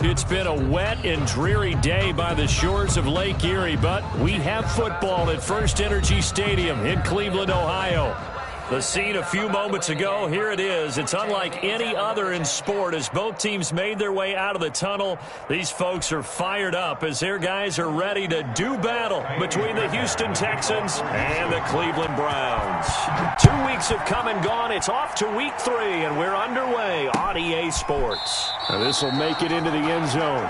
It's been a wet and dreary day by the shores of Lake Erie, but we have football at First Energy Stadium in Cleveland, Ohio. The scene a few moments ago, here it is. It's unlike any other in sport as both teams made their way out of the tunnel. These folks are fired up as their guys are ready to do battle between the Houston Texans and the Cleveland Browns. 2 weeks have come and gone. It's off to week 3, and we're underway on EA Sports. Now this will make it into the end zone.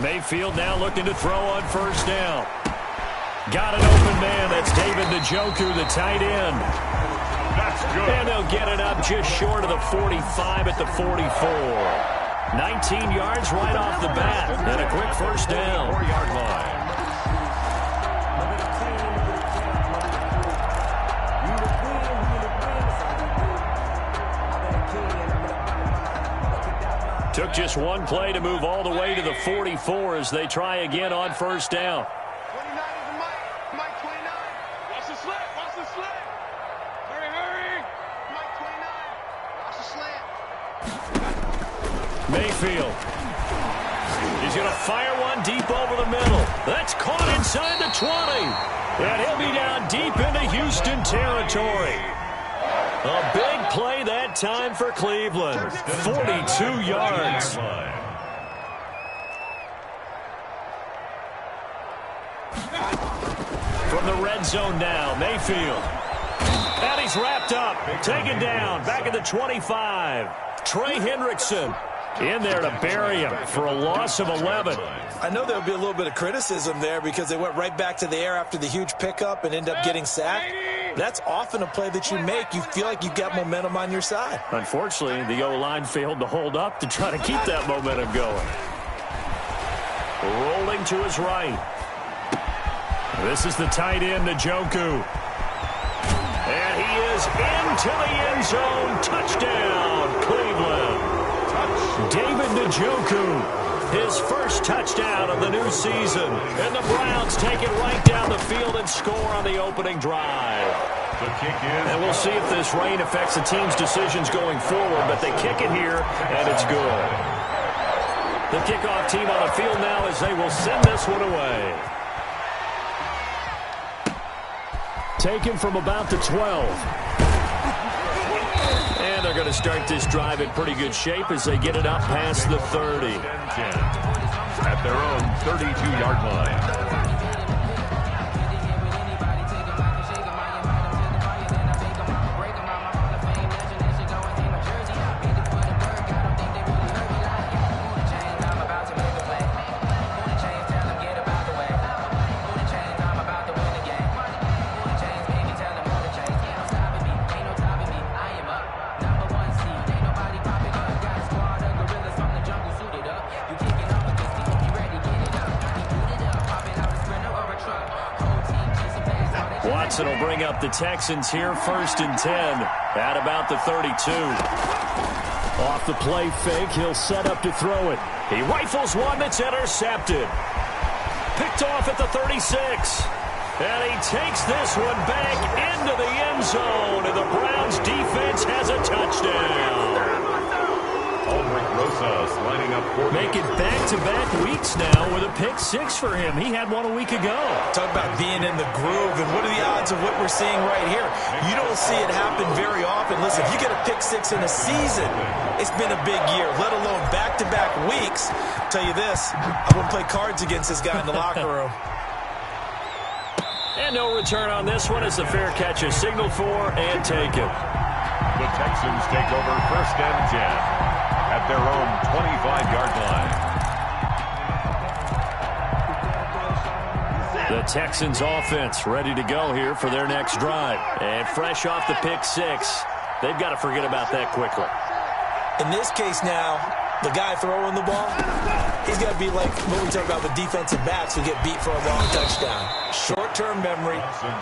Mayfield now looking to throw on first down. Got an open man. That's David Njoku, the tight end. That's good. And they'll get it up just short of the 45 at the 44. 19 yards right off the bat. And a quick first down. 4-yard line. Took just one play to move all the way to the 44 as they try again on first down. 29 is the Mike 29. Watch the slant. Watch the slant. Hurry. Mike 29. Watch the slant. Mayfield. He's going to fire one deep over the middle. That's caught inside the 20. And he'll be down deep into Houston territory. A big play that time for Cleveland. 42 yards. From the red zone now, Mayfield. And he's wrapped up. Taken down. Back at the 25. Trey Hendrickson in there to bury him for a loss of 11. I know there'll be a little bit of criticism there because they went right back to the air after the huge pickup and end up getting sacked. That's often a play that you make. You feel like you've got momentum on your side. Unfortunately, the O-line failed to hold up to try to keep that momentum going. Rolling to his right. This is the tight end, Njoku. And he is into the end zone. Touchdown, Cleveland. David Njoku. His first touchdown of the new season. And the Browns take it right down the field and score on the opening drive. The kick is and we'll see if this rain affects the team's decisions going forward, but they kick it here, and it's good. The kickoff team on the field now as they will send this one away. Taken from about the 12. And they're going to start this drive in pretty good shape as they get it up past the 30. At their own 32-yard line. Watson will bring up the Texans here, 1st and 10 at about the 32. Off the play fake, he'll set up to throw it. He rifles one that's intercepted. Picked off at the 36. And he takes this one back into the end zone, and the Browns defense has a touchdown. Rosas lining up for making back-to-back weeks now with a pick 6 for him. He had one a week ago. Talk about being in the groove, and what are the odds of what we're seeing right here? You don't see it happen very often. Listen, if you get a pick 6 in a season, it's been a big year, let alone back-to-back weeks. I'll tell you this, I wouldn't play cards against this guy in the locker room. And no return on this one as the fair catch is signaled for and taken. The Texans take over 1st and 10. At their own 25-yard line. The Texans offense ready to go here for their next drive. And fresh off the pick 6, they've got to forget about that quickly. In this case now, the guy throwing the ball, he's got to be like what we talk about with defensive backs who get beat for a long touchdown. Short-term memory,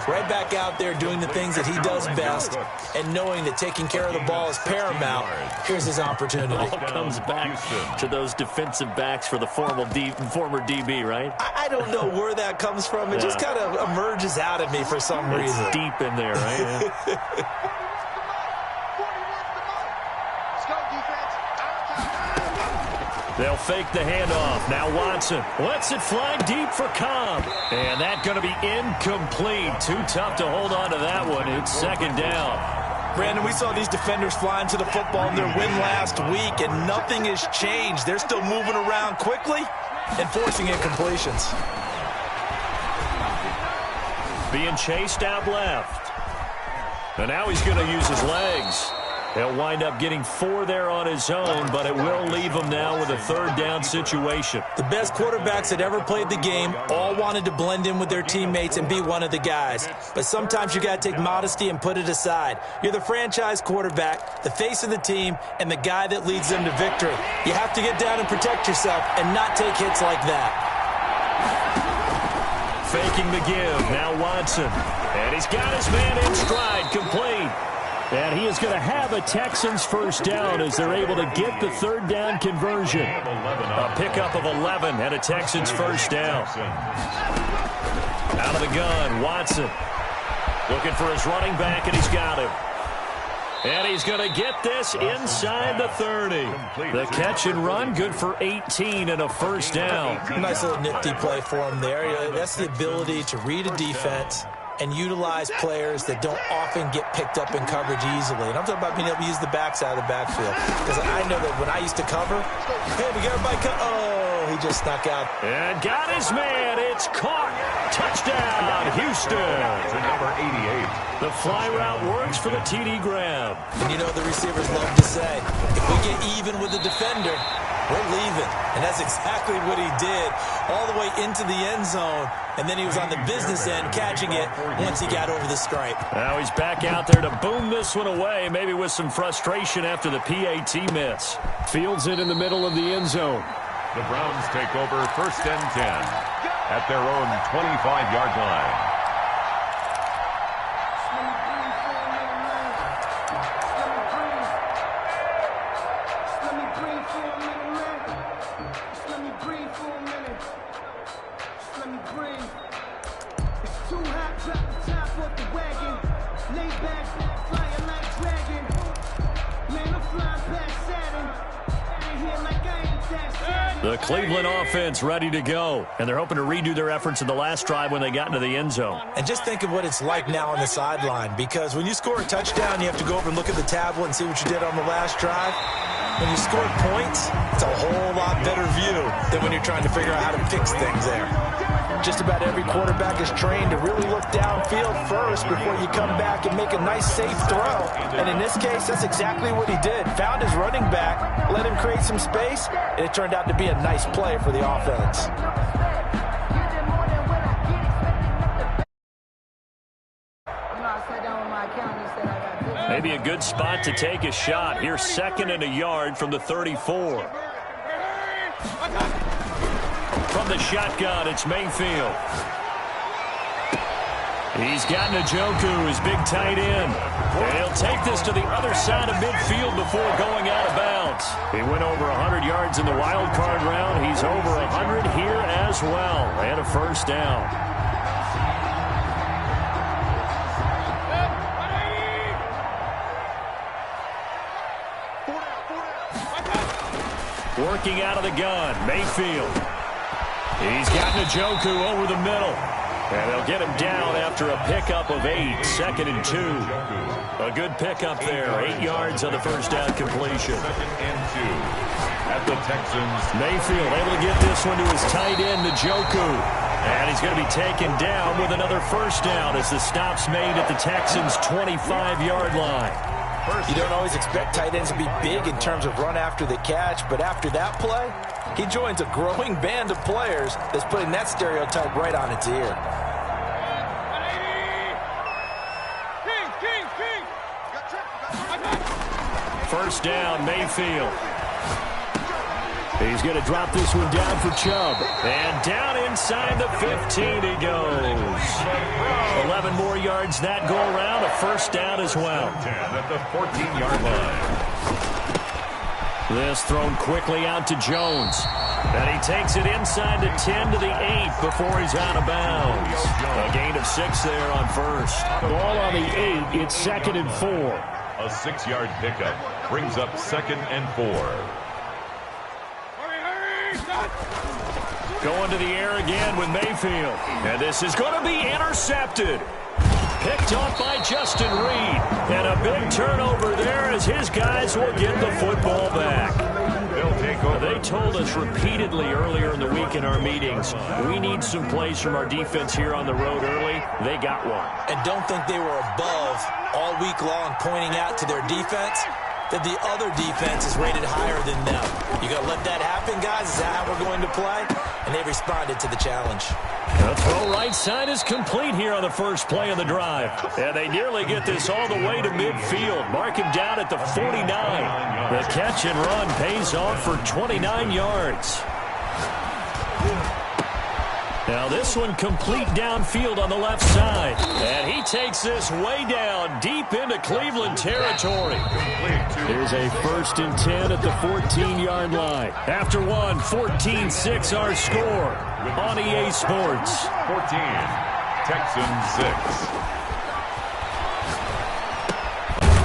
right back out there doing the things that he does best, and knowing that taking care of the ball is paramount. Here's his opportunity. It all comes back to those defensive backs for the former DB, right? I don't know where that comes from. It just kind of emerges out of me for some reason. It's deep in there, right? Yeah. They'll fake the handoff. Now Watson lets it fly deep for Cobb. And that's going to be incomplete. Too tough to hold on to that one. It's second down. Brandon, we saw these defenders flying to the football in their win last week, and nothing has changed. They're still moving around quickly and forcing incompletions. Being chased out left. And now he's going to use his legs. He'll wind up getting 4 there on his own, but it will leave him now with a third down situation. The best quarterbacks that ever played the game all wanted to blend in with their teammates and be one of the guys. But sometimes you got to take modesty and put it aside. You're the franchise quarterback, the face of the team, and the guy that leads them to victory. You have to get down and protect yourself and not take hits like that. Faking the give. Now Watson. And he's got his man in stride, complete. And he is going to have a Texans first down as they're able to get the third down conversion. A pickup of 11 and a Texans first down. Out of the gun, Watson. Looking for his running back, and he's got him. And he's going to get this inside the 30. The catch and run, good for 18 and a first down. Nice little nifty play for him there. That's the ability to read a defense and utilize players that don't often get picked up in coverage easily. And I'm talking about being able to use the backside of the backfield. Because I know that when I used to cover, hey, we got everybody oh, he just snuck out. And got his man. It's caught. Touchdown, Houston. To number 88. The fly route works for the TD grab. And you know the receivers love to say, if we get even with the defender, we're leaving. And that's exactly what he did, all the way into the end zone. And then he was on the business end catching it once he got over the stripe. Now he's back out there to boom this one away, maybe with some frustration after the PAT miss. Fields it in the middle of the end zone. The Browns take over first and 10 at their own 25-yard line. The Cleveland offense ready to go, and they're hoping to redo their efforts in the last drive when they got into the end zone. And just think of what it's like now on the sideline, because when you score a touchdown, you have to go over and look at the tablet and see what you did on the last drive. When you score points, it's a whole lot better view than when you're trying to figure out how to fix things there. Just about every quarterback is trained to really look downfield first before you come back and make a nice, safe throw. And in this case, that's exactly what he did. Found his running back, let him create some space, and it turned out to be a nice play for the offense. Maybe a good spot to take a shot. Here's 2nd and a yard from the 34. From the shotgun, it's Mayfield. He's got Njoku, his big tight end. And he'll take this to the other side of midfield before going out of bounds. He went over 100 yards in the wild card round. He's over 100 here as well. And a first down. Working out of the gun, Mayfield. He's got Njoku over the middle. And they'll get him down after a pickup of 8, 2nd and 2. A good pickup there, 8 yards on the first down completion. 2nd and 2 at the Texans. Mayfield able to get this one to his tight end, Njoku. And he's going to be taken down with another first down as the stop's made at the Texans' 25-yard line. You don't always expect tight ends to be big in terms of run after the catch, but after that play, he joins a growing band of players that's putting that stereotype right on its ear. first down, Mayfield. He's going to drop this one down for Chubb. And down inside the 15 he goes. 11 more yards that go around, a first down as well. 10 at the 14-yard line. This thrown quickly out to Jones. And he takes it inside the 10 to the 8 before he's out of bounds. A gain of 6 there on first. Ball on the 8, it's 2nd and 4. A 6-yard pickup brings up 2nd and 4. Going to the air again with Mayfield. And this is going to be intercepted. Picked off by Justin Reed. And a big turnover there as his guys will get the football back. They'll take over. They told us repeatedly earlier in the week in our meetings, we need some plays from our defense here on the road early. They got one. And don't think they were above all week long pointing out to their defense that the other defense is rated higher than them. You got to let that happen, guys. Is that how we're going to play? And they responded to the challenge. The throw right side is complete here on the first play of the drive. And they nearly get this all the way to midfield. Mark him down at the 49. The catch and run pays off for 29 yards. Now this one complete downfield on the left side. And he takes this way down deep into Cleveland territory. Here's a 1st and 10 at the 14-yard line. After one, 14-6 our score on EA Sports. 14, Texans 6.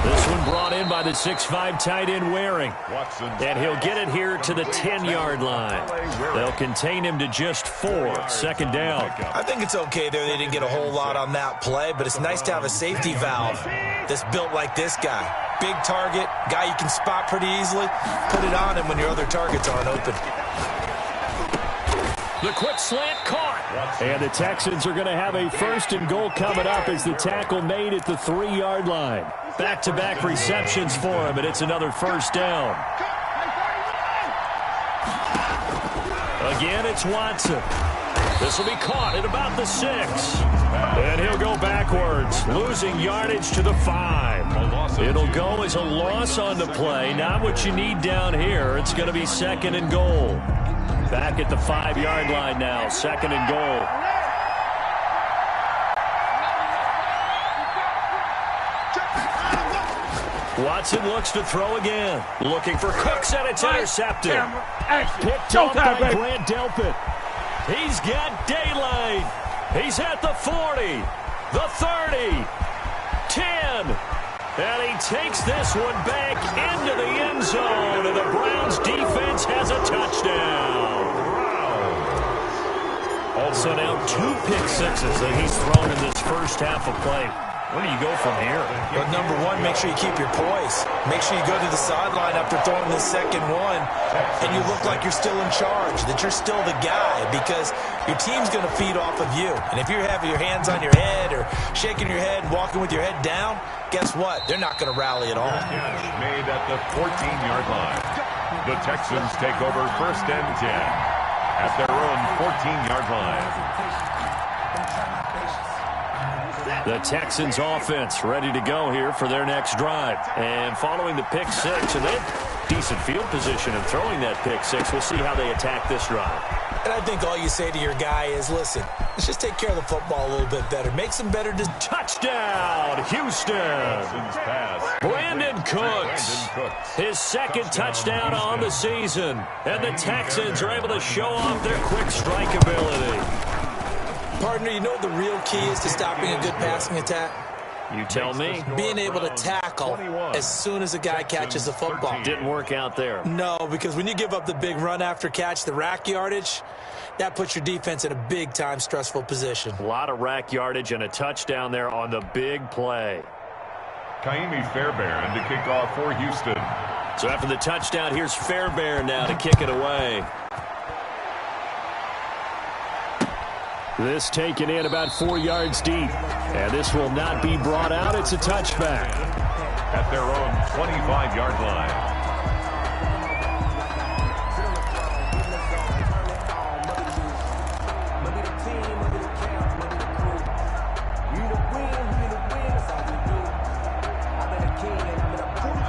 This one brought in by the 6'5 tight end Waring. And he'll get it here to the 10-yard line. They'll contain him to just 4. 2nd down. I think it's okay there. They didn't get a whole lot on that play, but it's nice to have a safety valve that's built like this guy. Big target, guy you can spot pretty easily. Put it on him when your other targets aren't open. The quick slant caught. And the Texans are going to have a 1st and goal coming up as the tackle made at the 3-yard line. Back-to-back receptions for him, and it's another 1st down. Again, it's Watson. This will be caught at about the 6. And he'll go backwards, losing yardage to the 5. It'll go as a loss on the play. Not what you need down here. It's going to be 2nd and goal. Back at the 5-yard line now, 2nd and goal. Watson looks to throw again. Looking for Cooks, and it's intercepted. Picked off by Grant Delpit. He's got daylight. He's at the 40, the 30, 10. And he takes this one back into the end zone. And the Browns defense has a touchdown. So now 2 pick sixes that he's thrown in this first half of play. Where do you go from here? But number one, make sure you keep your poise. Make sure you go to the sideline after throwing the second one, and you look like you're still in charge, that you're still the guy, because your team's going to feed off of you. And if you're having your hands on your head or shaking your head, walking with your head down, guess what? They're not going to rally at all. Made at the 14-yard line. The Texans take over 1st and 10 at their own 14-yard line. The Texans offense ready to go here for their next drive. And following the pick 6, and they have decent field position in throwing that pick 6. We'll see how they attack this drive. And I think all you say to your guy is, listen, let's just take care of the football a little bit better. Make some better decisions. Touchdown, Houston. Brandon Cooks. His 2nd touchdown on the season. And the Texans are able to show off their quick strike ability. Partner, you know what the real key is to stopping a good passing attack? You tell me. Being able to tackle as soon as a guy catches the football. Didn't work out there. No, because when you give up the big run after catch, the rack yardage, that puts your defense in a big-time stressful position. A lot of rack yardage and a touchdown there on the big play. Kaimi Fairbairn to kick off for Houston. So after the touchdown, here's Fairbairn now to kick it away. This taken in about 4 yards deep. And this will not be brought out. It's a touchback. At their own 25-yard line.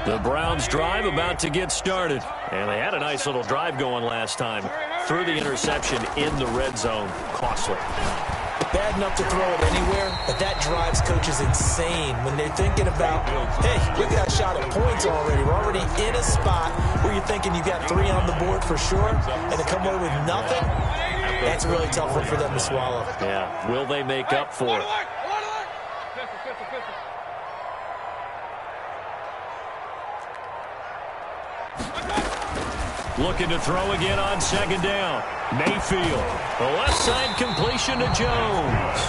The Browns drive about to get started. And they had a nice little drive going last time. Threw the interception in the red zone. Costly. Bad enough to throw it anywhere, but that drives coaches insane when they're thinking about, hey, we got a shot at points already. We're already in a spot where you're thinking you got 3 on the board for sure, and to come away with nothing, that's a really tough one for them to swallow. Yeah, will they make up for it? Looking to throw again on second down. Mayfield. The left side completion to Jones.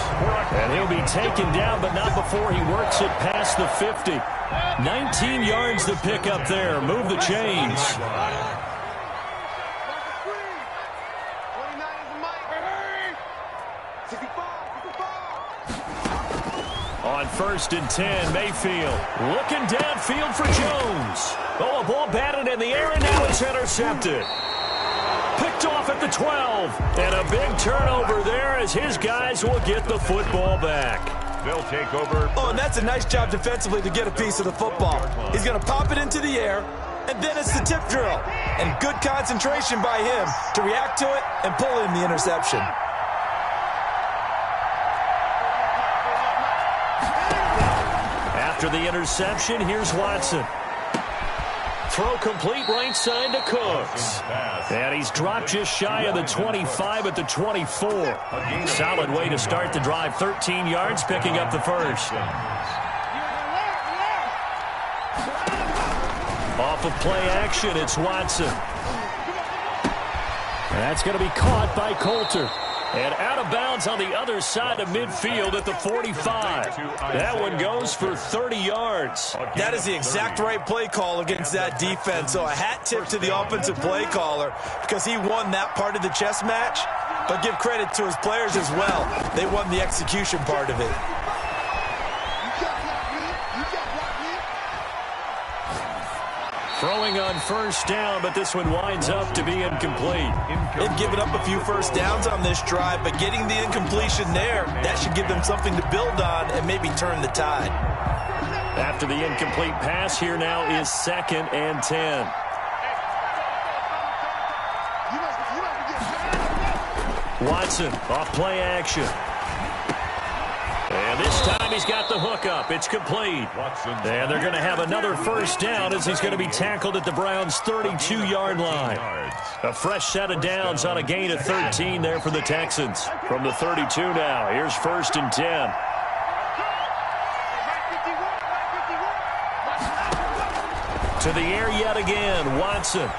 And he'll be taken down, but not before he works it past the 50. 19 yards to pick up there. Move the chains. On 1st and 10, Mayfield looking downfield for Jones. Oh, a ball batted in the air, and now it's intercepted. Picked off at the 12. And a big turnover there as his guys will get the football back. They'll take over. Oh, and that's a nice job defensively to get a piece of the football. He's going to pop it into the air, and then it's the tip drill. And good concentration by him to react to it and pull in the interception. After the interception, here's Watson. Throw complete right side to Cooks. And he's dropped just shy of the 25 at the 24. Solid way to start the drive. 13 yards, picking up the first. Off of play action, it's Watson. That's going to be caught by Coulter. And out of bounds on the other side of midfield at the 45. That one goes for 30 yards. That is the exact right play call against that defense. So a hat tip to the offensive play caller because he won that part of the chess match. But give credit to his players as well. They won the execution part of it. Throwing on 1st down, but this one winds up to be incomplete. They've given up a few first downs on this drive, but getting the incompletion there, that should give them something to build on and maybe turn the tide. After the incomplete pass, here now is 2nd and 10. Watson off play action. And this time he's got the hook up. It's complete. And they're going to have another first down as he's going to be tackled at the Browns' 32-yard line. A fresh set of downs on a gain of 13 there for the Texans. From the 32 now, here's 1st and 10. To the air yet again, Watson.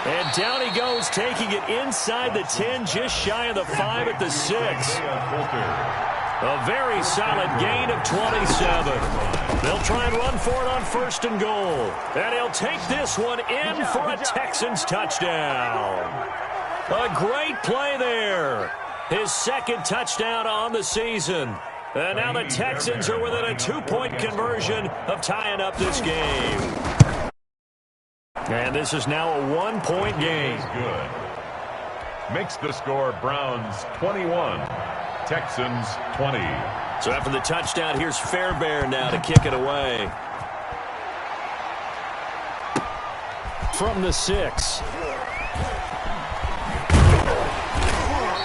And down he goes, taking it inside the 10, just shy of the 5 at the 6. A very solid gain of 27. They'll try and run for it on 1st and goal. And he'll take this one in for a Texans touchdown. A great play there. His 2nd touchdown on the season. And now the Texans are within a 2-point conversion of tying up this game. And this is now a 1-point game. Good. Makes the score Browns 21, Texans 20. So after the touchdown, here's Fairbairn now to kick it away. From the 6.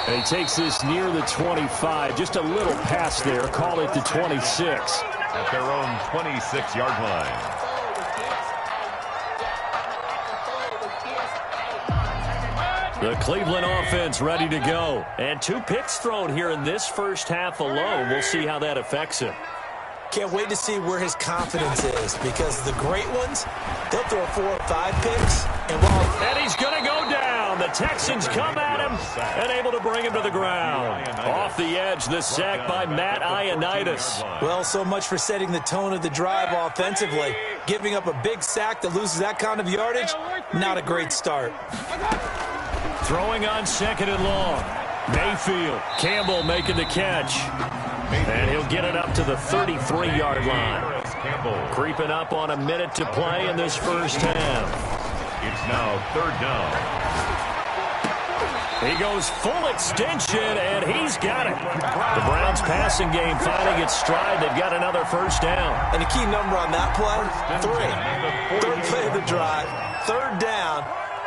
And he takes this near the 25. Just a little pass there. Call it the 26. At their own 26-yard line. The Cleveland offense ready to go. And 2 picks thrown here in this first half alone. We'll see how that affects him. Can't wait to see where his confidence is because the great ones, they'll throw 4 or 5 picks. And he's going to go down. The Texans come at him and able to bring him to the ground. Off the edge, the sack by Matt Ioannidis. Well, so much for setting the tone of the drive offensively. Giving up a big sack that loses that kind of yardage, not a great start. Throwing on 2nd and long. Mayfield. Campbell making the catch. And he'll get it up to the 33-yard line. Creeping up on a minute to play in this first half. It's now 3rd down. He goes full extension, and he's got it. The Browns passing game finding its stride. They've got another first down. And the key number on that play, 3. Third play of the drive, third down,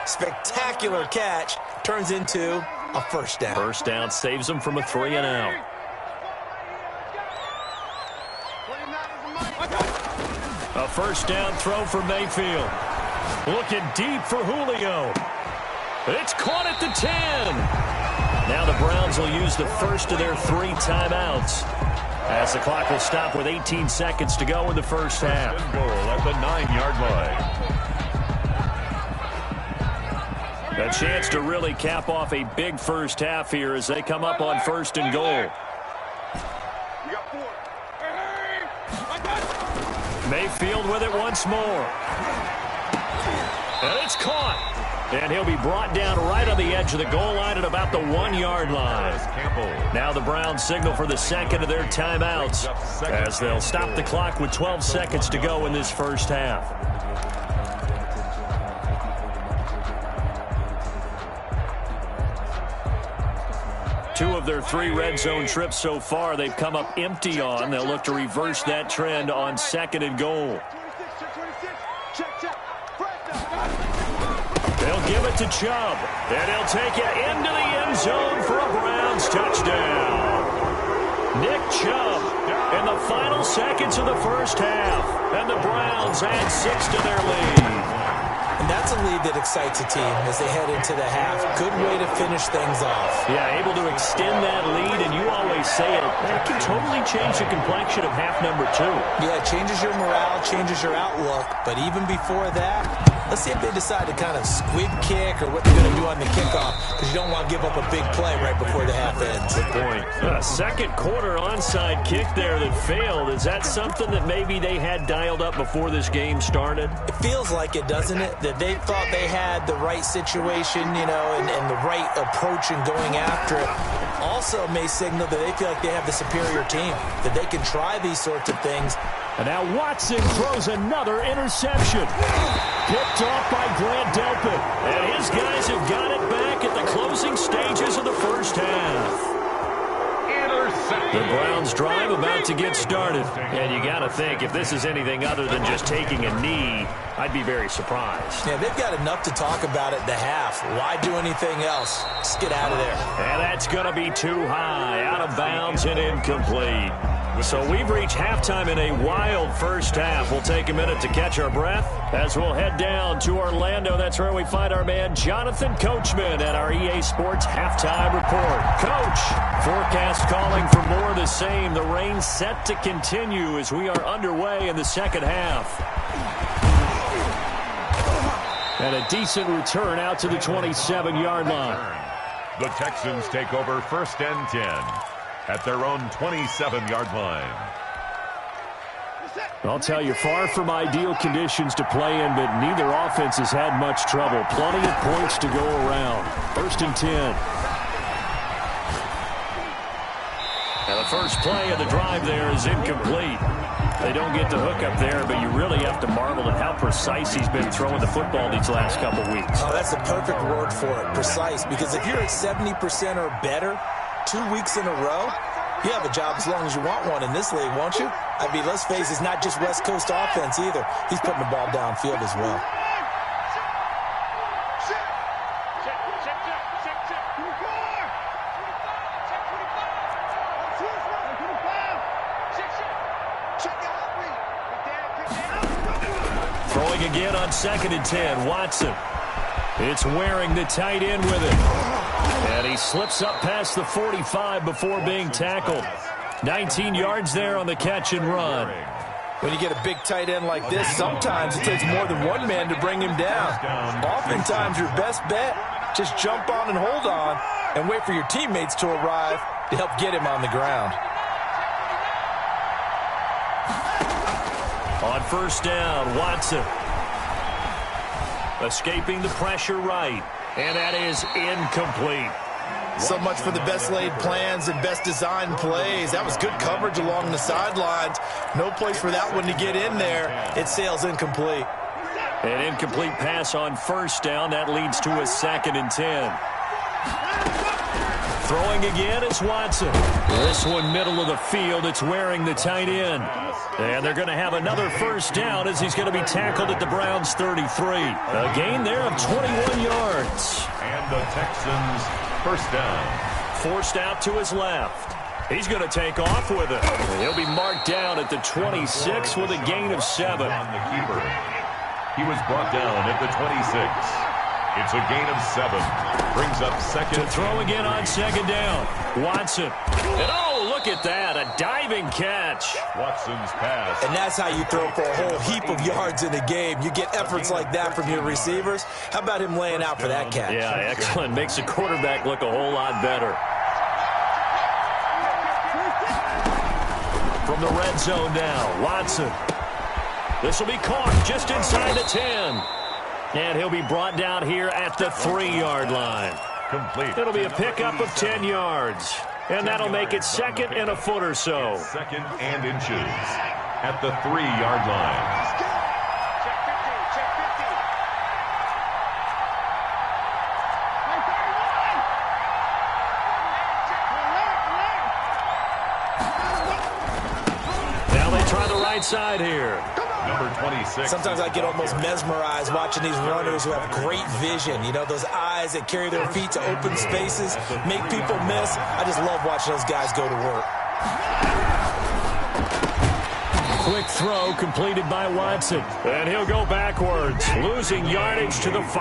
spectacular catch, turns into a first down. First down saves them from a 3-and-out. A first down throw for Mayfield. Looking deep for Julio. It's caught at the 10. Now the Browns will use the first of their 3 timeouts, as the clock will stop with 18 seconds to go in the first half. Goal at the 9-yard line. A chance to really cap off a big first half here as they come up on 1st and goal. Mayfield with it once more. And it's caught. And he'll be brought down right on the edge of the goal line at about the 1-yard line. Now the Browns signal for the second of their timeouts, as they'll stop the clock with 12 seconds to go in this first half. Two of their 3 red zone trips so far they've come up empty on. They'll look to reverse that trend on 2nd and goal. They'll give it to Chubb, and he'll take it into the end zone for a Browns touchdown. Nick Chubb in the final seconds of the first half, and the Browns add 6 to their lead. And that's a lead that excites a team as they head into the half. Good way to finish things off. Yeah, able to extend that lead, and you always say it can totally change the complexion of half number 2. Yeah, it changes your morale, changes your outlook, but even before that, let's see if they decide to kind of squib kick or what they're going to do on the kickoff, because you don't want to give up a big play right before the half ends. Good point. A second quarter onside kick there that failed. Is that something that maybe they had dialed up before this game started? It feels like it, doesn't it? That they thought they had the right situation, you know, and the right approach in going after it. Also may signal that they feel like they have the superior team, that they can try these sorts of things. And now Watson throws another interception. Picked off by Grant Delpit. And his guys have got it back at the closing stages of the first half. The Browns drive about to get started. And you got to think, if this is anything other than just taking a knee, I'd be very surprised. Yeah, they've got enough to talk about at the half. Why do anything else? Just get out of there. And that's going to be too high, out of bounds and incomplete. So we've reached halftime in a wild first half. We'll take a minute to catch our breath as we'll head down to Orlando. That's where we find our man Jonathan Coachman at our EA Sports Halftime Report. Coach, forecast calling for more of the same. The rain set to continue as we are underway in the second half. And a decent return out to the 27-yard line. The Texans take over 1st and 10 at their own 27-yard line. I'll tell you, far from ideal conditions to play in, but neither offense has had much trouble. Plenty of points to go around. 1st and 10. And the first play of the drive there is incomplete. They don't get the hook up there, but you really have to marvel at how precise he's been throwing the football these last couple weeks. Oh, that's the perfect word for it, precise. Because if you're at 70% or better 2 weeks in a row, you have a job as long as you want one in this league, won't you? I mean, let's face it, it's not just West Coast offense either. He's putting the ball downfield as well. Throwing again on 2nd and 10, Watson. It's Waring, the tight end, with it. And he slips up past the 45 before being tackled. 19 yards there on the catch and run. When you get a big tight end like this, sometimes it takes more than one man to bring him down. Oftentimes, your best bet, just jump on and hold on and wait for your teammates to arrive to help get him on the ground. On 1st down, Watson. Escaping the pressure right. And that is incomplete. So much for the best laid plans and best designed plays. That was good coverage along the sidelines. No place for that one to get in there. It sails incomplete. An incomplete pass on 1st down. That leads to a 2nd and 10. Throwing again is Watson. This one middle of the field. It's wearing the tight end. And they're going to have another first down as he's going to be tackled at the Browns' 33. A gain there of 21 yards. And the Texans first down. Forced out to his left. He's going to take off with it. He'll be marked down at the 26 with a gain of 7. On the keeper. He was brought down at the 26. It's a gain of 7. Brings up second. To throw again on second down. Watson. And oh, look at that. A diving catch. Watson's pass. And that's how you throw for a whole heap of yards in a game. You get efforts like that from your receivers. How about him laying out for that catch? Yeah, excellent. Makes the quarterback look a whole lot better. From the red zone now, Watson. This will be caught just inside the 10. And he'll be brought down here at the 3-yard line. Complete. It'll be a pickup of 10 yards. And that'll make it second and a foot or so. Second and inches at the 3-yard line. Now they try the right side here. Number 26. Sometimes I get almost mesmerized watching these runners who have great vision. You know, those eyes that carry their feet to open spaces, make people miss. I just love watching those guys go to work. Quick throw completed by Watson. And he'll go backwards, losing yardage to the 5.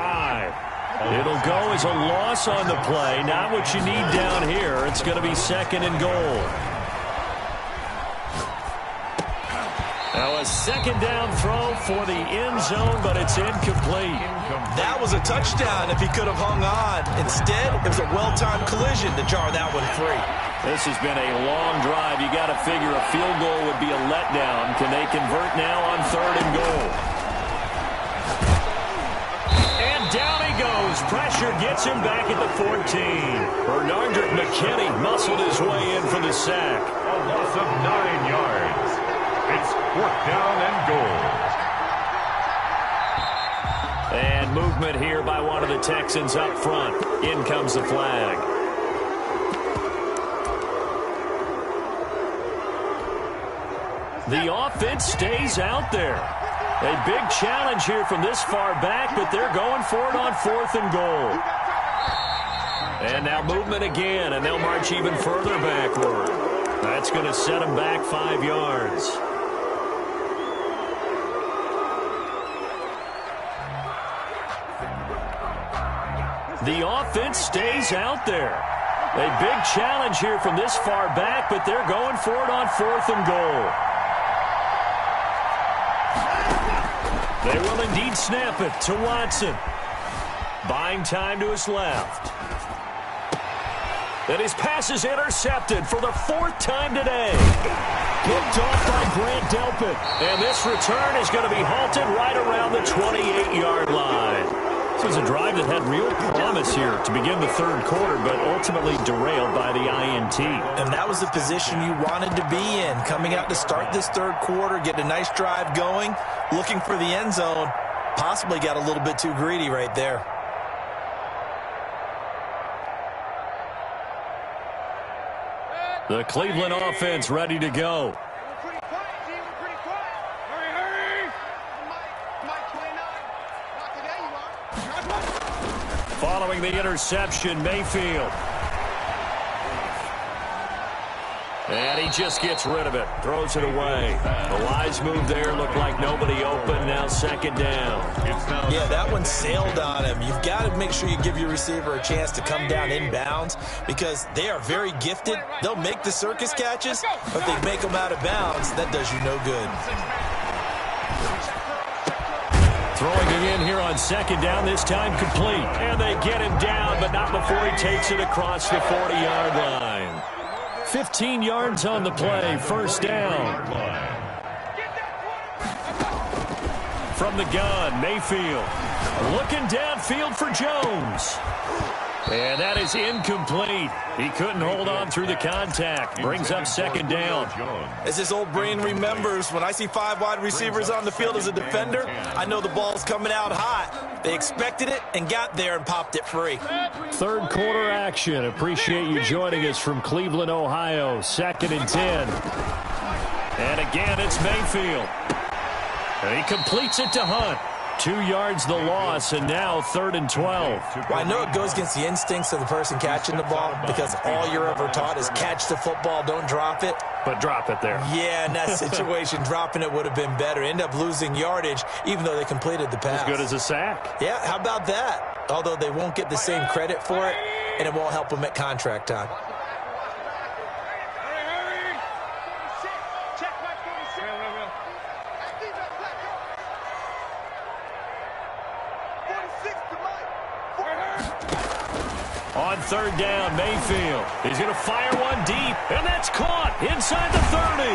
It'll go as a loss on the play. Not what you need down here. It's going to be second and goal. Now a second down throw for the end zone, but it's incomplete. That was a touchdown if he could have hung on. Instead, it was a well-timed collision to jar that one free. This has been a long drive. You got to figure a field goal would be a letdown. Can they convert now on third and goal? And down he goes. Pressure gets him back at the 14. Bernardrick McKinney muscled his way in for the sack. A loss of 9 yards. It's 4th down and goal. And movement here by one of the Texans up front. In comes the flag. The offense stays out there. A big challenge here from this far back, but they're going for it on 4th and goal. And now movement again, and they'll march even further backward. That's going to set them back 5 yards. The offense stays out there. A big challenge here from this far back, but they're going for it on 4th and goal. They will indeed snap it to Watson. Buying time to his left. And his pass is intercepted for the 4th time today. Picked off by Grant Delpit. And this return is going to be halted right around the 28-yard line. This was a drive that had real promise here to begin the third quarter, but ultimately derailed by the INT. And that was the position you wanted to be in, coming out to start this third quarter, get a nice drive going, looking for the end zone. Possibly got a little bit too greedy right there. The Cleveland offense ready to go. Following the interception, Mayfield. And he just gets rid of it, throws it away. The wise move there, looked like nobody open, now second down. Yeah, that one sailed on him. You've got to make sure you give your receiver a chance to come down inbounds because they are very gifted. They'll make the circus catches, but they make them out of bounds. That does you no good. Throwing again here on second down, this time complete. And they get him down, but not before he takes it across the 40-yard line. 15 yards on the play, first down. From the gun, Mayfield. Looking downfield for Jones. And that is incomplete. He couldn't hold on through the contact. Brings up second down. As this old brain remembers, when I see 5 wide receivers on the field as a defender, I know the ball's coming out hot. They expected it and got there and popped it free. Third quarter action. Appreciate you joining us from Cleveland, Ohio. 2nd and 10. And again, it's Mayfield. And he completes it to Hunt. 2 yards the loss, and now 3rd and 12. Well, I know it goes against the instincts of the person catching the ball because all you're ever taught is catch the football, don't drop it. But drop it there. Yeah, in that situation, dropping it would have been better. End up losing yardage, even though they completed the pass. As good as a sack. Yeah, how about that? Although they won't get the same credit for it, and it won't help them at contract time. On 3rd down, Mayfield. He's going to fire one deep, and that's caught inside the 30.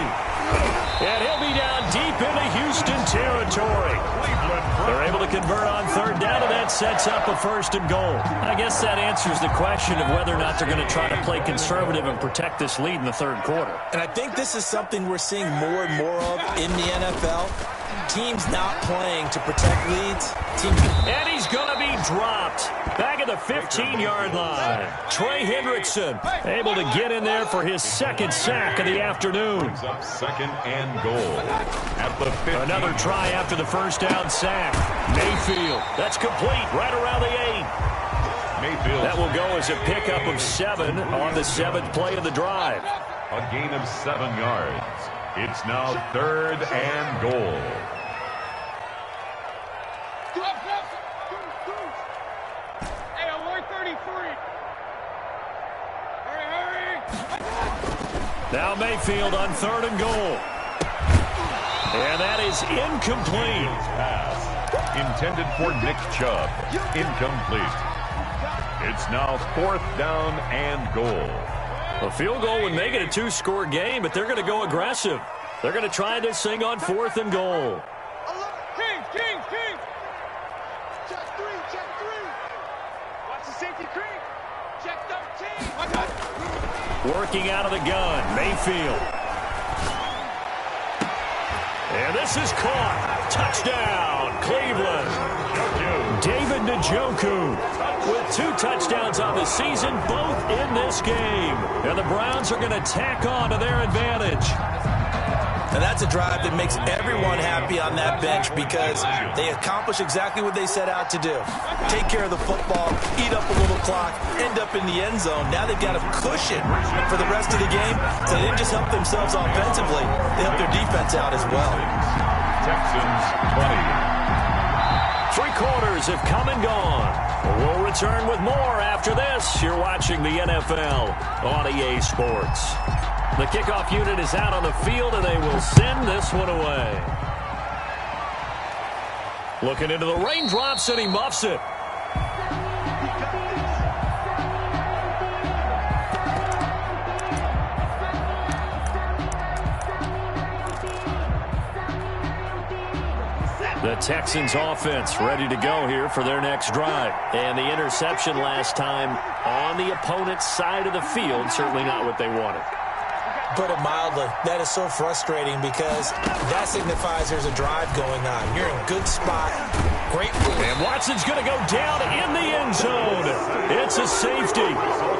And he'll be down deep into Houston territory. They're able to convert on 3rd down, and that sets up a 1st and goal. I guess that answers the question of whether or not they're going to try to play conservative and protect this lead in the 3rd quarter. And I think this is something we're seeing more and more of in the NFL. Teams not playing to protect leads. And he's going to be dropped. Back at the 15-yard line. Trey Hendrickson able to get in there for his 2nd sack of the afternoon. Up 2nd and goal at the 15. Another try after the 1st down sack. Mayfield. That's complete right around the 8. Mayfield. That will go as a pickup of 7 on the 7th play of the drive. A gain of 7 yards. It's now 3rd and goal. Hey, I'm 133. Hurry. Now Mayfield on 3rd and goal. And that is incomplete. Pass intended for Nick Chubb. Incomplete. It's now 4th down and goal. A field goal would make it a 2-score game, but they're going to go aggressive. They're going to try this thing on 4th and goal. Kings. Check 3. Watch the safety creep. Check 13. Working out of the gun, Mayfield. And this is caught. Touchdown, Cleveland. David Njoku with 2 touchdowns on the season, both in this game. And the Browns are going to tack on to their advantage. And that's a drive that makes everyone happy on that bench because they accomplish exactly what they set out to do. Take care of the football, eat up a little clock, end up in the end zone. Now they've got a cushion for the rest of the game. So they didn't just help themselves offensively, they helped their defense out as well. Texans 20. 3 quarters have come and gone. We'll return with more after this. You're watching the NFL on EA Sports. The kickoff unit is out on the field, and they will send this one away. Looking into the raindrops, and he muffs it. The Texans offense ready to go here for their next drive. And the interception last time on the opponent's side of the field, certainly not what they wanted. Put it mildly, that is so frustrating because that signifies there's a drive going on. You're in a good spot. Great move. And Watson's going to go down in the end zone. It's a safety.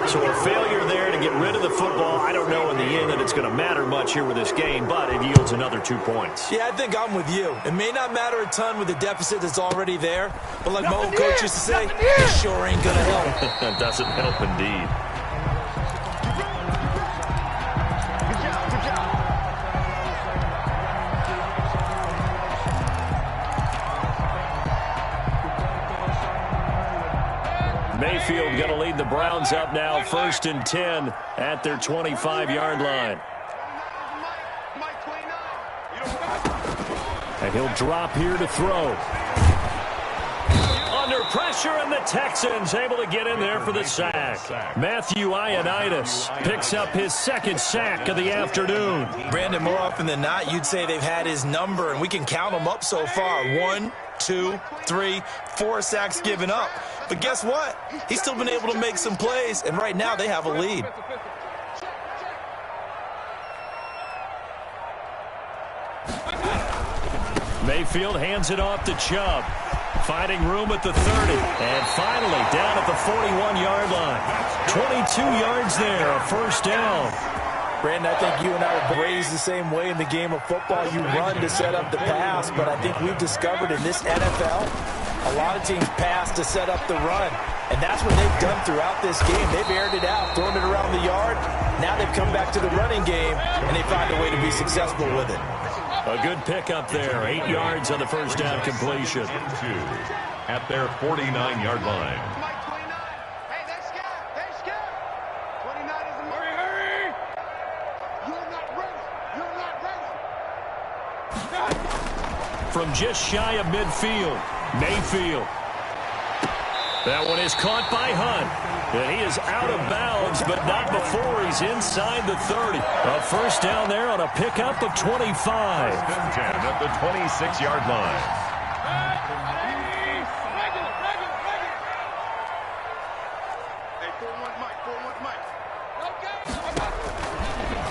So a failure there to get rid of the football. I don't know in the end that it's going to matter much here with this game, but it yields another 2 points. Yeah, I think I'm with you. It may not matter a ton with the deficit that's already there, but like my old coach used to say, it sure ain't going to help. That doesn't help indeed. Mayfield going to lead the Browns up now, 1st and 10 at their 25-yard line. And he'll drop here to throw. Under pressure, and the Texans able to get in there for the sack. Matthew Ioannidis picks up his 2nd sack of the afternoon. Brandon, more often than not, you'd say they've had his number, and we can count them up so far. 1, 2, 3, 4 sacks given up. But guess what? He's still been able to make some plays, and right now they have a lead. Mayfield hands it off to Chubb. Finding room at the 30. And finally down at the 41-yard line. 22 yards there, a first down. Brandon, I think you and I were raised the same way in the game of football. You run to set up the pass, but I think we've discovered in this NFL, a lot of teams pass to set up the run. And that's what they've done throughout this game. They've aired it out, thrown it around the yard. Now they've come back to the running game, and they find a way to be successful with it. A good pickup there. 8 yards on the first down completion. At their 49-yard line. Mike 29. Hey, they're scared. They're scared. 29 is a hurry, hurry. You're not ready. You're not ready. From just shy of midfield, Mayfield. That one is caught by Hunt. And he is out of bounds, but not before he's inside the 30. A first down there on a pickup of 25. 10 at the 26-yard line. Hey, 4-1 Mike. 4-1 Mike.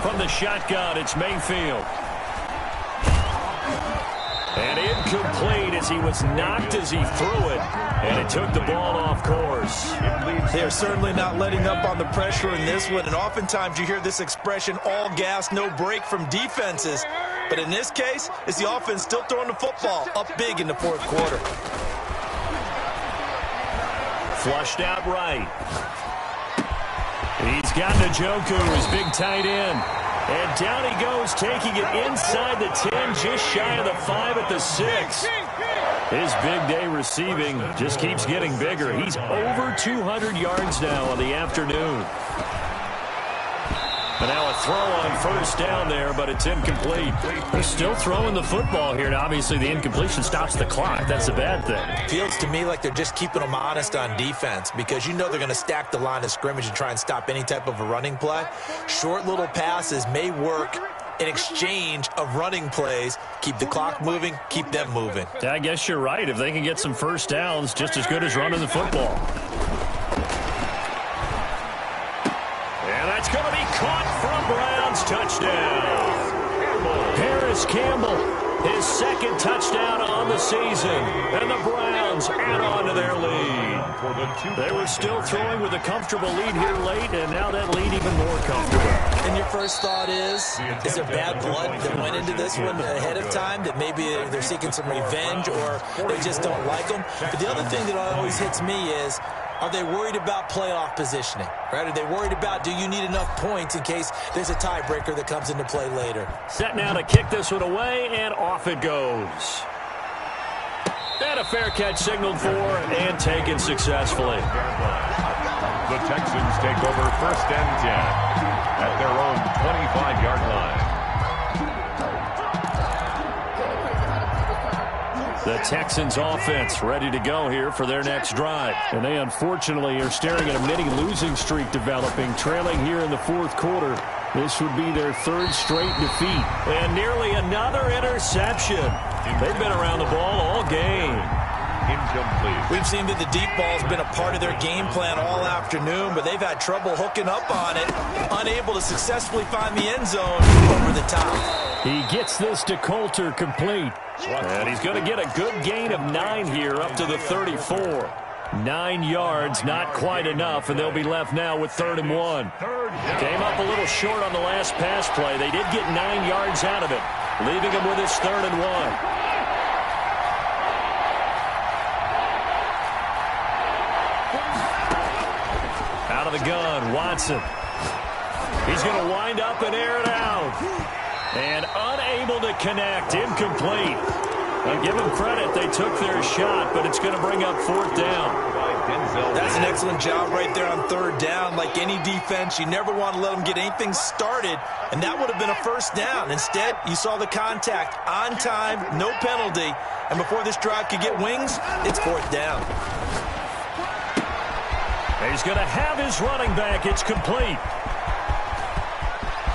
From the shotgun, it's Mayfield. And incomplete as he was knocked as he threw it. And it took the ball off course. They are certainly not letting up on the pressure in this one. And oftentimes you hear this expression, all gas, no break from defenses. But in this case, it's the offense still throwing the football up big in the fourth quarter. Flushed out right. He's got Njoku, his big tight end. And down he goes, taking it inside the 10, just shy of the 5 at the 6. His big day receiving just keeps getting bigger. He's over 200 yards now on the afternoon. And now a throw on first down there, but it's incomplete. They're still throwing the football here, and obviously the incompletion stops the clock. That's a bad thing. Feels to me like they're just keeping them honest on defense because you know they're going to stack the line of scrimmage and try and stop any type of a running play. Short little passes may work in exchange of running plays. Keep the clock moving, keep them moving. I guess you're right. If they can get some first downs, just as good as running the football. And that's going to be caught from Browns. Touchdown. Harris Campbell, his second touchdown on the season. And the Browns add on to their lead. They were still throwing with a comfortable lead here late, and now that lead even more comfortable. And your first thought is there bad blood that went into this one ahead of time, that maybe they're seeking some revenge or they just don't like them? But the other thing that always hits me is, are they worried about playoff positioning? Right? Are they worried about, do you need enough points in case there's a tiebreaker that comes into play later? Set now to kick this one away, and off it goes. And a fair catch signaled for and taken successfully. The Texans take over first and 10 at their own 25-yard line. The Texans offense ready to go here for their next drive. And they unfortunately are staring at a mini losing streak developing, trailing here in the fourth quarter. This would be their third straight defeat. And nearly another interception. They've been around the ball all game. Incomplete. We've seen that the deep ball has been a part of their game plan all afternoon, but they've had trouble hooking up on it, unable to successfully find the end zone over the top. He gets this to Coulter complete. And he's going to get a good gain of 9 here up to the 34. 9 yards, not quite enough, and they'll be left now with 3rd and 1. Came up a little short on the last pass play. They did get 9 yards out of it, leaving him with his 3rd and 1. Out of the gun, Watson. He's going to wind up and air it out. And unable to connect, incomplete. I'll give them credit, they took their shot, but it's going to bring up 4th down. That's an excellent job right there on 3rd down. Like any defense, you never want to let them get anything started, and that would have been a first down. Instead, you saw the contact on time, no penalty, and before this drive could get wings, it's 4th down. He's going to have his running back. It's complete.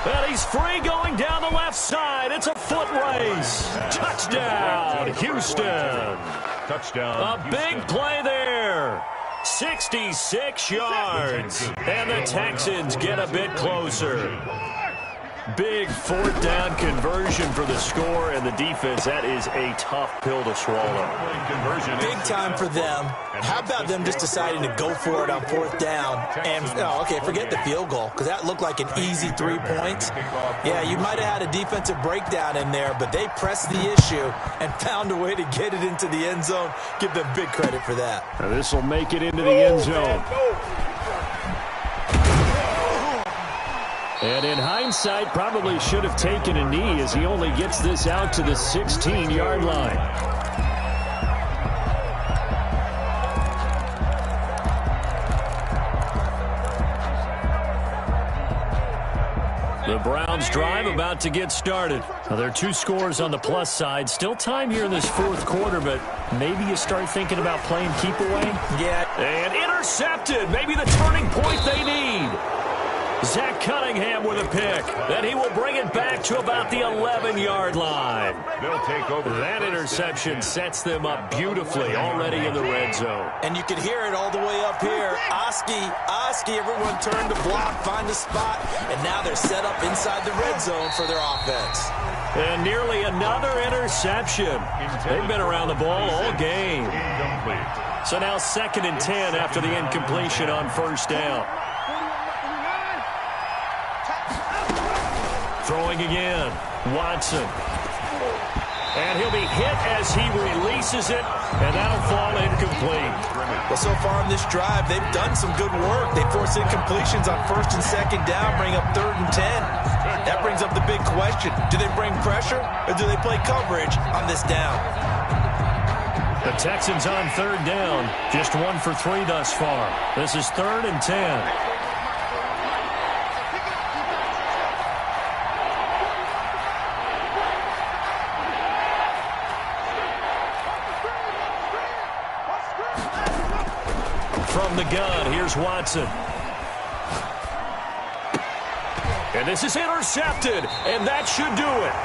And he's free going down the left side. It's a foot race. Touchdown, Houston. Touchdown, A big play there. 66 yards. And the Texans get a bit closer. Big fourth down conversion for the score, and the defense, that is a tough pill to swallow. Big time for them. How about them just deciding to go for it on fourth down? And, forget the field goal, because that looked like an easy 3 points. Yeah, you might have had a defensive breakdown in there, but they pressed the issue and found a way to get it into the end zone. Give them big credit for that. Now this will make it into the end zone. And in hindsight, probably should have taken a knee as he only gets this out to the 16-yard line. The Browns drive about to get started. Now, there are 2 scores on the plus side. Still time here in this fourth quarter, but maybe you start thinking about playing keep away. Yeah. And intercepted. Maybe the turning point they need. Zach Cunningham with a pick. Then he will bring it back to about the 11-yard line. They'll take over. That interception sets them up beautifully already in the red zone. And you can hear it all the way up here. Oski, everyone turned to block, find a spot, and now they're set up inside the red zone for their offense. And nearly another interception. They've been around the ball all game. So now 2nd and 10 after the incompletion on first down. Throwing again, Watson. And he'll be hit as he releases it, and that'll fall incomplete. Well, so far on this drive, they've done some good work. They force incompletions on 1st and 2nd down, bring up 3rd and 10. That brings up the big question. Do they bring pressure, or do they play coverage on this down? The Texans on 3rd down, just 1 for 3 thus far. This is 3rd and 10. From the gun, here's Watson. And this is intercepted, and that should do it.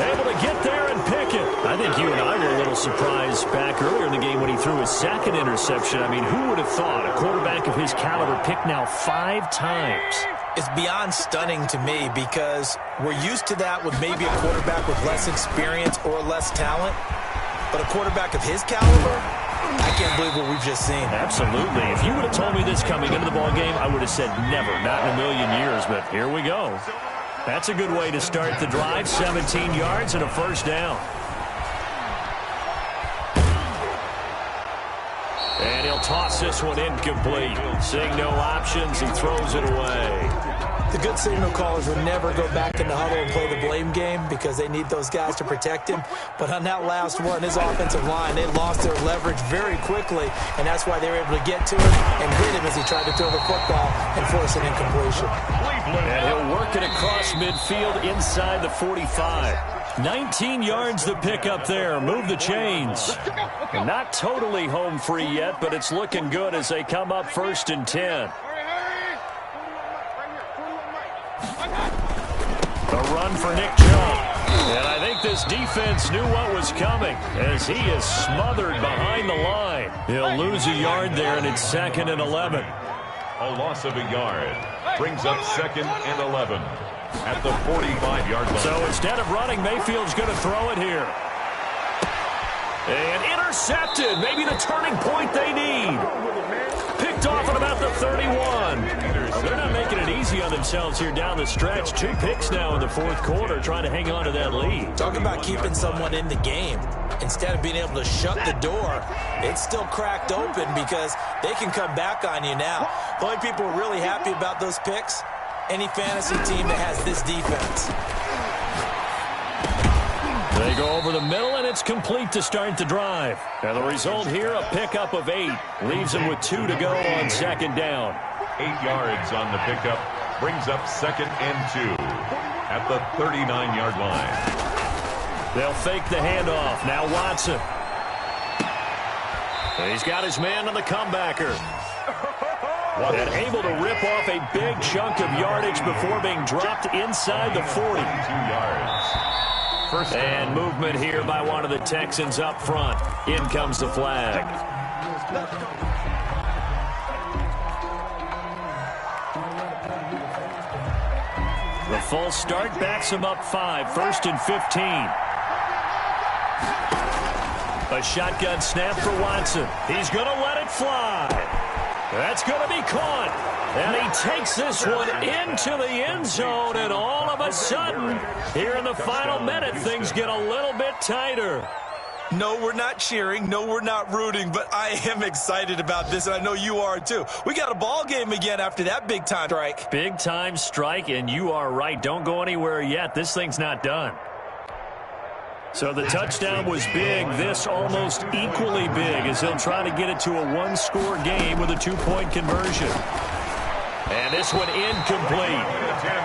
Able to get there and pick it. I think you and I were a little surprised back earlier in the game when he threw his 2nd interception. I mean, who would have thought a quarterback of his caliber picked now 5 times? It's beyond stunning to me because we're used to that with maybe a quarterback with less experience or less talent. But a quarterback of his caliber, I can't believe what we've just seen. Absolutely. If you would have told me this coming into the ballgame, I would have said never, not in a million years. But here we go. That's a good way to start the drive. 17 yards and a first down. And he'll toss this one incomplete. Seeing no options, he throws it away. The good signal callers would never go back in the huddle and play the blame game because they need those guys to protect him. But on that last one, his offensive line, they lost their leverage very quickly, and that's why they were able to get to him and hit him as he tried to throw the football and force an incompletion. And he'll work it across midfield inside the 45. 19 yards to pick up there. Move the chains. And not totally home free yet, but it's looking good as they come up 1st and 10. The run for Nick Chubb. And I think this defense knew what was coming as he is smothered behind the line. He'll lose a yard there, and it's 2nd and 11. A loss of a yard brings up 2nd and 11 at the 45-yard line. So instead of running, Mayfield's going to throw it here. And intercepted. Maybe the turning point they need. Picked off at about the 31. They're not making it easy on themselves here down the stretch. 2 picks now in the 4th quarter trying to hang on to that lead. Talk about keeping someone in the game. Instead of being able to shut the door, it's still cracked open because they can come back on you now. The only people who are really happy about those picks, any fantasy team that has this defense. They go over the middle, and it's complete to start the drive. And the result here, a pickup of 8. Leaves them with 2 to go on 2nd down. 8 yards on the pickup brings up 2nd and 2 at the 39-yard line. They'll fake the handoff. Now Watson. And he's got his man on the comebacker. And able to rip off a big chunk of yardage before being dropped inside the 40. 2 yards. And movement here by one of the Texans up front. In comes the flag. false start backs him up 5, 1st and 15. A shotgun snap for Watson. He's going to let it fly. That's going to be caught. And he takes this one into the end zone, and all of a sudden, here in the final minute, things get a little bit tighter. No, we're not cheering. No, we're not rooting, but I am excited about this, and I know you are too. We got a ball game again after that big-time strike. Big-time strike, and you are right. Don't go anywhere yet. This thing's not done. So the touchdown was big. This almost equally big as he'll try to get it to a one-score game with a two-point conversion. And this one incomplete.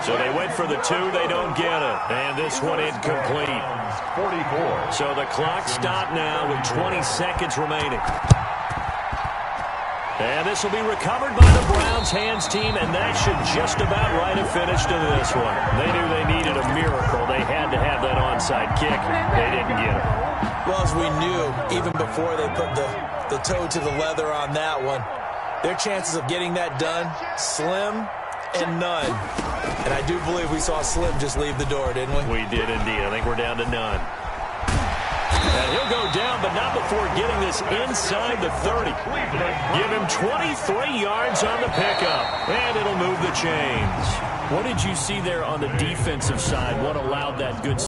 So they went for the 2. They don't get it. And this one incomplete. 44. So the clock stopped now with 20 seconds remaining. And this will be recovered by the Browns hands team, and that should just about write a finish to this one. They knew they needed a miracle. They had to have that onside kick. They didn't get it. Well, as we knew, even before they put the toe to the leather on that one, their chances of getting that done, slim and none. And I do believe we saw Slim just leave the door, didn't we? We did indeed. I think we're down to none. And he'll go down, but not before getting this inside the 30. Give him 23 yards on the pickup, and it'll move the chains. What did you see there on the defensive side? What allowed that good